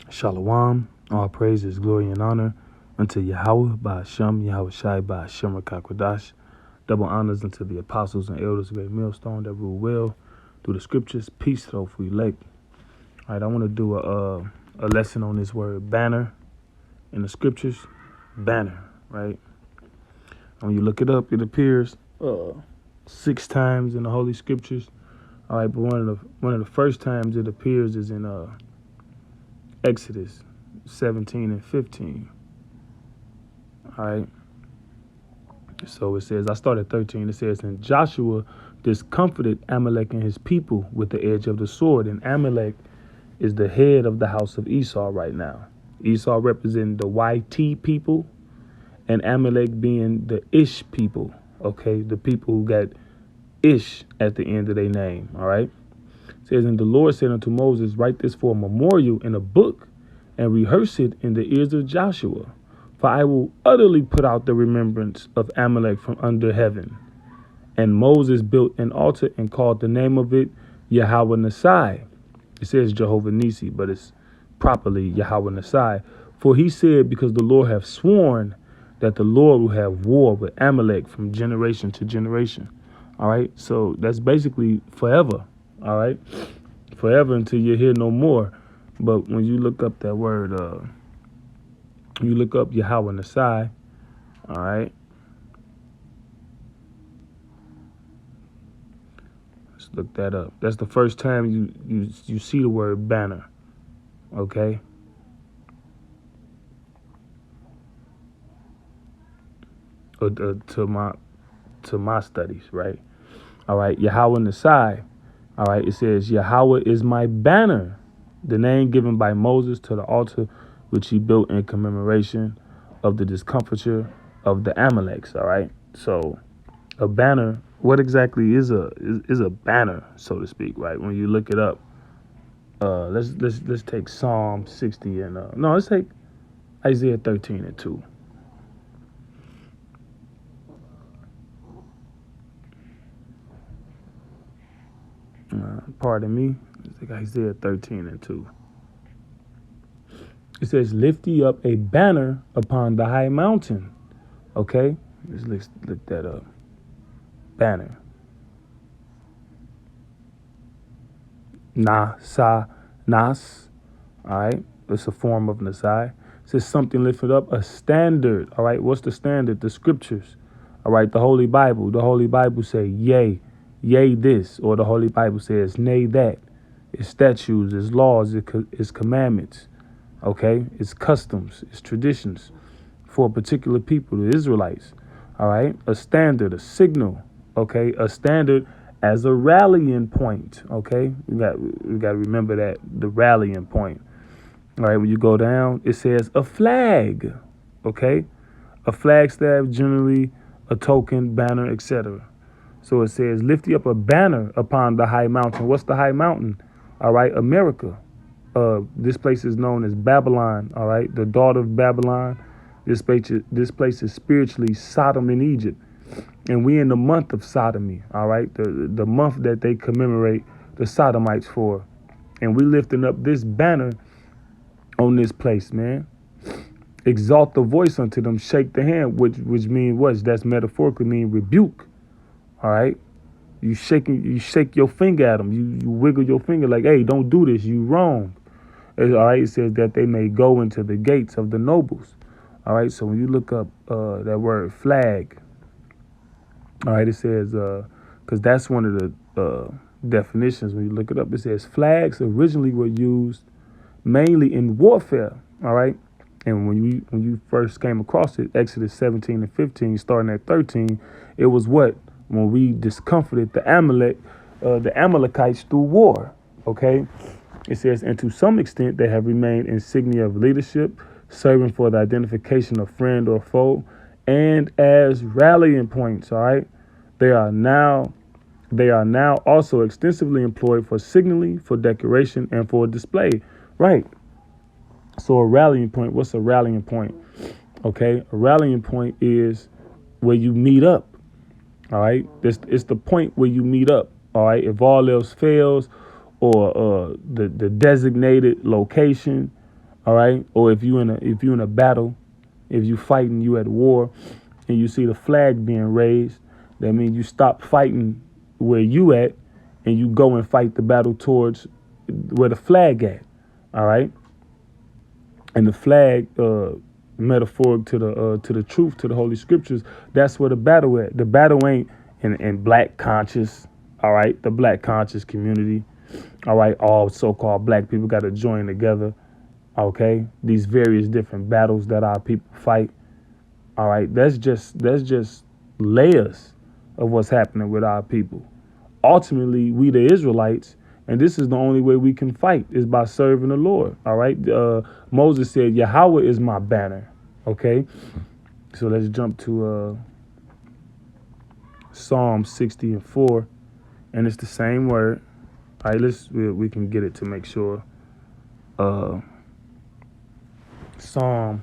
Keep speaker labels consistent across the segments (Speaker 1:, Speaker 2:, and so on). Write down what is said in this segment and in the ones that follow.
Speaker 1: Shalom, all praises, glory, and honor unto Yahweh by Hashem, Yahweh Shai by Hashem Rakakwadash. Double honors unto the apostles and elders of great millstone that rule well through the scriptures. Peace to those we elect. All right, I want to do a lesson on this word banner in the scriptures. Banner, right? When you look it up, it appears 6 times in the Holy Scriptures. All right, but one of the first times it appears is in Exodus 17 and 15. All right. So it says, I start at 13. It says, and Joshua discomfited Amalek and his people with the edge of the sword. And Amalek is the head of the house of Esau right now. Esau representing the YT people, and Amalek being the Ish people. Okay, the people who got Ish at the end of their name. All right. It says, and the Lord said unto Moses, write this for a memorial in a book and rehearse it in the ears of Joshua. For I will utterly put out the remembrance of Amalek from under heaven. And Moses built an altar and called the name of it Jehovahnissi. It says Jehovahnissi, but it's properly Jehovahnissi. For he said, because the Lord hath sworn that the Lord will have war with Amalek from generation to generation. All right, so that's basically forever. All right, forever until you hear no more. But when you look up that word, you look up Jehovahnissi. All right, let's look that up. That's the first time you see the word banner. Okay. To my studies, right? All right, Jehovahnissi. All right, it says Yahweh is my banner, the name given by Moses to the altar which he built in commemoration of the discomfiture of the Amaleks. All right, so a banner. What exactly is a banner, so to speak? Right, when you look it up, let's take Psalm 60 and no, let's take Isaiah 13 and 2. Pardon me. Let's take Isaiah 13 and 2. It says, lift ye up a banner upon the high mountain. Okay? Let's look that up. Banner. Nas. All right? It's a form of Nasai. It says something lifted up, a standard. All right? What's the standard? The scriptures. All right? The Holy Bible. The Holy Bible say, yea this. Or the Holy Bible says, nay that. It's statutes, it's laws, it's commandments. Okay, it's customs, it's traditions for a particular people, the Israelites. All right, a standard, a signal. Okay, a standard as a rallying point. Okay, we got to remember that, the rallying point. All right, when you go down, it says a flag. Okay, a flagstaff, generally a token, banner, etc. So it says, lift ye up a banner upon the high mountain. What's the high mountain? All right, America. This place is known as Babylon. All right, the daughter of Babylon. This place is spiritually Sodom in Egypt, and we in the month of sodomy. All right, the month that they commemorate the Sodomites for, and we lifting up this banner on this place, man. Exalt the voice unto them, shake the hand, which means what? That's metaphorically mean rebuke. All right. You shake your finger at them. You wiggle your finger like, hey, don't do this. You wrong. All right. It says that they may go into the gates of the nobles. All right. So when you look up that word flag, all right, it says, because that's one of the definitions. When you look it up, it says flags originally were used mainly in warfare. All right. And when you first came across it, Exodus 17 and 15, starting at 13, it was what? When we discomfited the Amalekites through war, okay? It says, and to some extent they have remained insignia of leadership, serving for the identification of friend or foe, and as rallying points, all right? They are now also extensively employed for signaling, for decoration, and for display, right? So a rallying point, what's a rallying point? Okay, a rallying point is where you meet up. All right, it's the point where you meet up. All right, if all else fails, or the designated location, All right. Or if you in a battle, if you fighting, you at war, and you see the flag being raised, that means you stop fighting where you at, and you go and fight the battle towards where the flag at. All right. And the flag, metaphoric to the truth, to the Holy Scriptures, that's where the battle at. The battle ain't in black conscious. All right, the black conscious community. All right, all so-called black people got to join together. Okay, these various different battles that our people fight. All right, that's just layers of what's happening with our people. Ultimately, we the Israelites, and this is the only way we can fight, is by serving the Lord. All right. Moses said, Yahweh is my banner. Okay. So let's jump to Psalm 60:4. And it's the same word. All right, we can get it to make sure. Psalm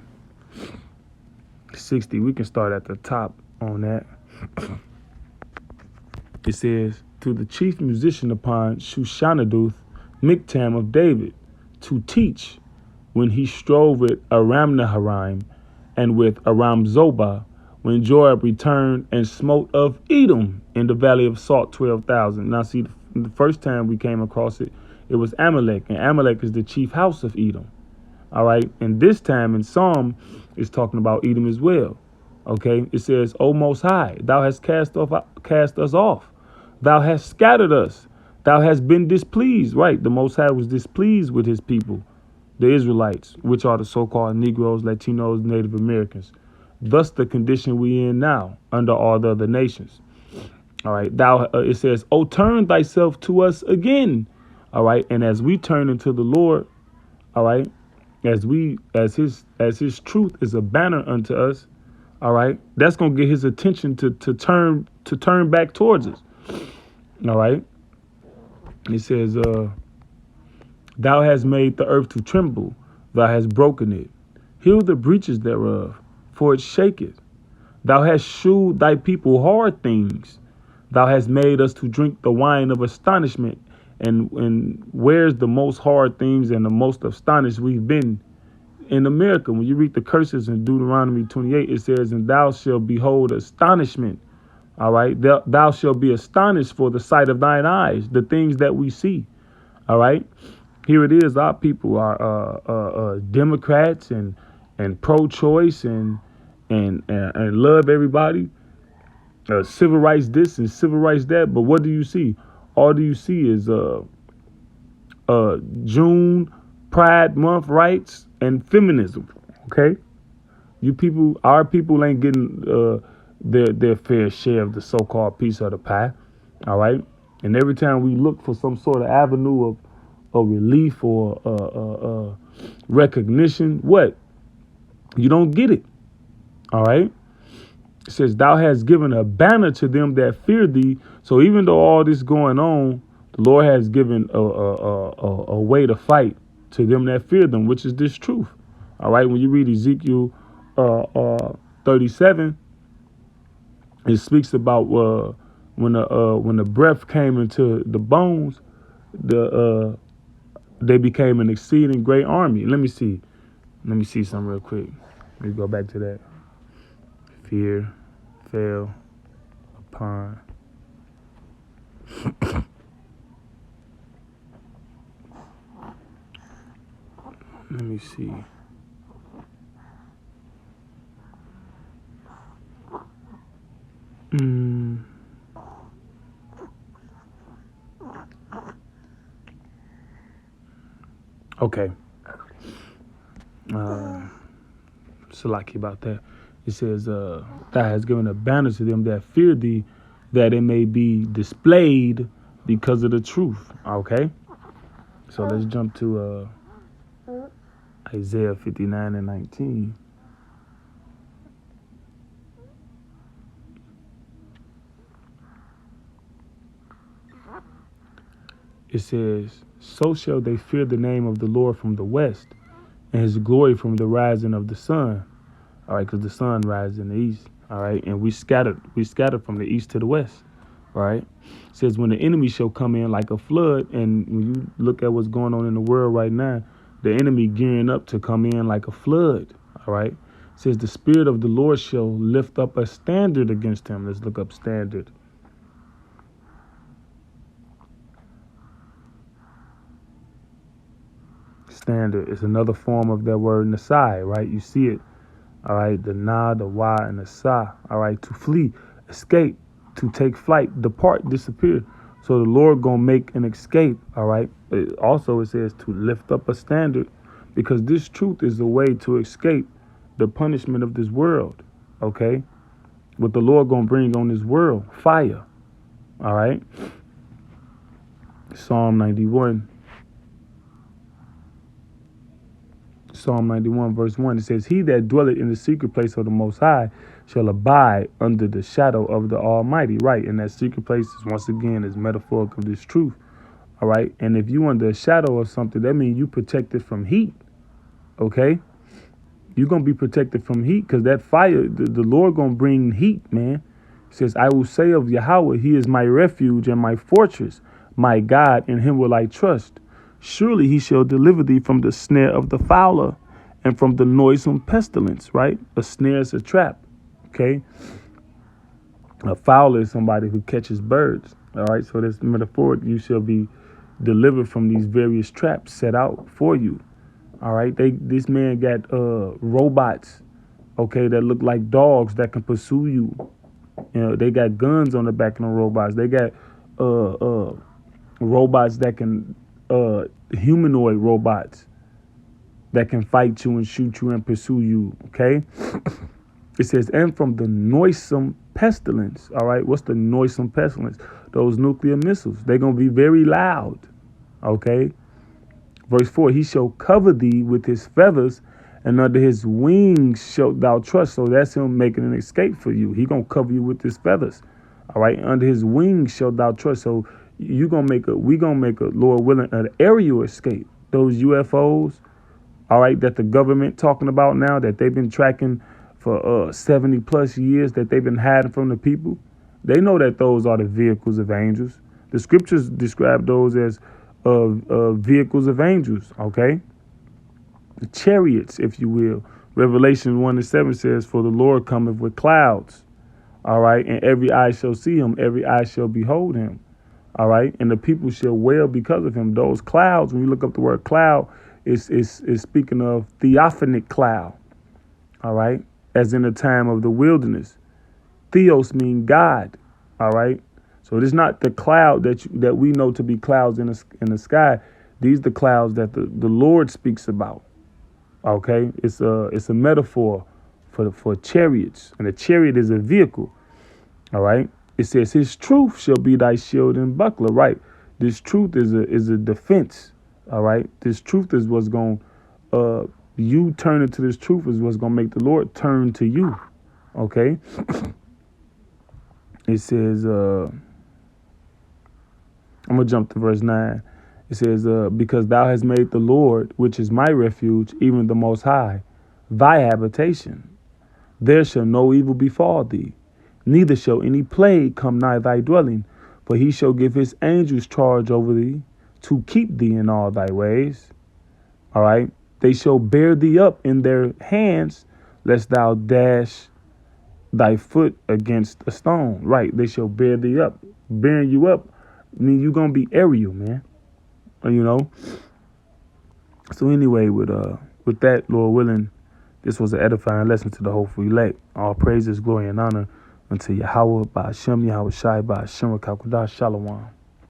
Speaker 1: 60, we can start at the top on that. It says, to the chief musician upon Shushanaduth, Miktam of David, to teach when he strove with Aram Naharaim and with Aram Zobah, when Joab returned and smote of Edom in the valley of Salt 12,000. Now see, the first time we came across it, it was Amalek, and Amalek is the chief house of Edom. All right, and this time in Psalm, it's talking about Edom as well. Okay, it says, O Most High, thou hast cast us off. Thou hast scattered us. Thou hast been displeased. Right, the Most High was displeased with his people, the Israelites, which are the so-called Negroes, Latinos, Native Americans. Thus the condition we in now under all the other nations. All right, it says, O turn thyself to us again. All right, and as we turn into the Lord, all right, as his truth is a banner unto us, all right, that's gonna get his attention to turn back towards us. All right. It says, thou hast made the earth to tremble, thou hast broken it. Heal the breaches thereof, for it shaketh. Thou hast shewed thy people hard things. Thou hast made us to drink the wine of astonishment. And where's the most hard things and the most astonished we've been in America? When you read the curses in Deuteronomy 28, it says, and thou shalt behold astonishment. All right. Thou shalt be astonished for the sight of thine eyes, the things that we see. All right. Here it is. Our people are Democrats and pro-choice and love everybody. Civil rights this and civil rights that. But what do you see? All you see is June Pride Month rights and feminism. Okay. Our people ain't getting their fair share of the so-called piece of the pie. All right. And every time we look for some sort of avenue of relief or recognition, what? You don't get it. All right. It says, thou hast given a banner to them that fear thee. So even though all this going on, the Lord has given a way to fight to them that fear them, which is this truth. All right. When you read Ezekiel 37, it speaks about when the breath came into the bones, they became an exceeding great army. Let me see something real quick. Let me go back to that. Fear fell upon. Let me see. Okay. Salaki about that. It says, thou hast given a banner to them that fear thee, that it may be displayed because of the truth. Okay. So let's jump to Isaiah 59:19. It says, so shall they fear the name of the Lord from the west, and his glory from the rising of the sun. All right, because the sun rises in the east. All right, and we scattered from the east to the west. All right. It says, when the enemy shall come in like a flood, and when you look at what's going on in the world right now, the enemy gearing up to come in like a flood. All right. It says the Spirit of the Lord shall lift up a standard against him. Let's look up standard. Standard is another form of that word Nasai, right? You see it. All right. The Na, the Wa, and the Sa. All right. To flee, escape, to take flight, depart, disappear. So the Lord gonna make an escape. All right. It says to lift up a standard, because this truth is the way to escape the punishment of this world. Okay. What the Lord gonna bring on this world, fire. All right. Psalm 91. Psalm 91 verse 1, it says, he that dwelleth in the secret place of the Most High shall abide under the shadow of the Almighty. Right, and that secret place is, once again, is metaphoric of this truth. All right, and if you under a shadow of something, that means you protected from heat. Okay, you're going to be protected from heat, because that fire, the Lord going to bring heat, man. It says, I will say of Yahweh, he is my refuge and my fortress, my God, in him will I trust. Surely he shall deliver thee from the snare of the fowler and from the noisome pestilence, right? A snare is a trap, okay? A fowler is somebody who catches birds, all right? So that's metaphoric. You shall be delivered from these various traps set out for you, all right? This man got robots, okay, that look like dogs that can pursue you. You know, they got guns on the back of the robots. They got robots that can... humanoid robots that can fight you and shoot you and pursue you, okay? It says, and from the noisome pestilence, all right? What's the noisome pestilence? Those nuclear missiles. They're going to be very loud, okay? Verse 4, he shall cover thee with his feathers, and under his wings shalt thou trust. So that's him making an escape for you. He going to cover you with his feathers, all right? Under his wings shalt thou trust. So we gonna make a, Lord willing, an aerial escape. Those UFOs, all right, that the government talking about now, that they've been tracking for 70 plus years, that they've been hiding from the people. They know that those are the vehicles of angels. The scriptures describe those as vehicles of angels, okay? The chariots, if you will. Revelation 1:7 says, for the Lord cometh with clouds, all right, and every eye shall see him, every eye shall behold him. All right. And the people shall wail because of him. Those clouds, when you look up the word cloud, is speaking of theophanic cloud. All right. As in the time of the wilderness. Theos means God. All right. So it is not the cloud that we know to be clouds in the sky. These are the clouds that the Lord speaks about. OK, it's a metaphor for chariots. And a chariot is a vehicle. All right. It says his truth shall be thy shield and buckler. Right. This truth is a defense. All right. This truth is what's going you turning to this truth is what's going to make the Lord turn to you. OK. It says I'm going to jump to verse 9. It says because thou hast made the Lord, which is my refuge, even the Most High, thy habitation. There shall no evil befall thee. Neither shall any plague come nigh thy dwelling, for he shall give his angels charge over thee, to keep thee in all thy ways. All right. They shall bear thee up in their hands, lest thou dash thy foot against a stone. Right. They shall bear thee up. Bearing you up, I mean, you're going to be aerial, man. You know. So anyway, with that, Lord willing, this was an edifying lesson to the hopeful elect. All praises, glory, and honor unto Yahweh, by Hashem, Yahweh Shai, by Hashem, Rakakwadash, Shalom.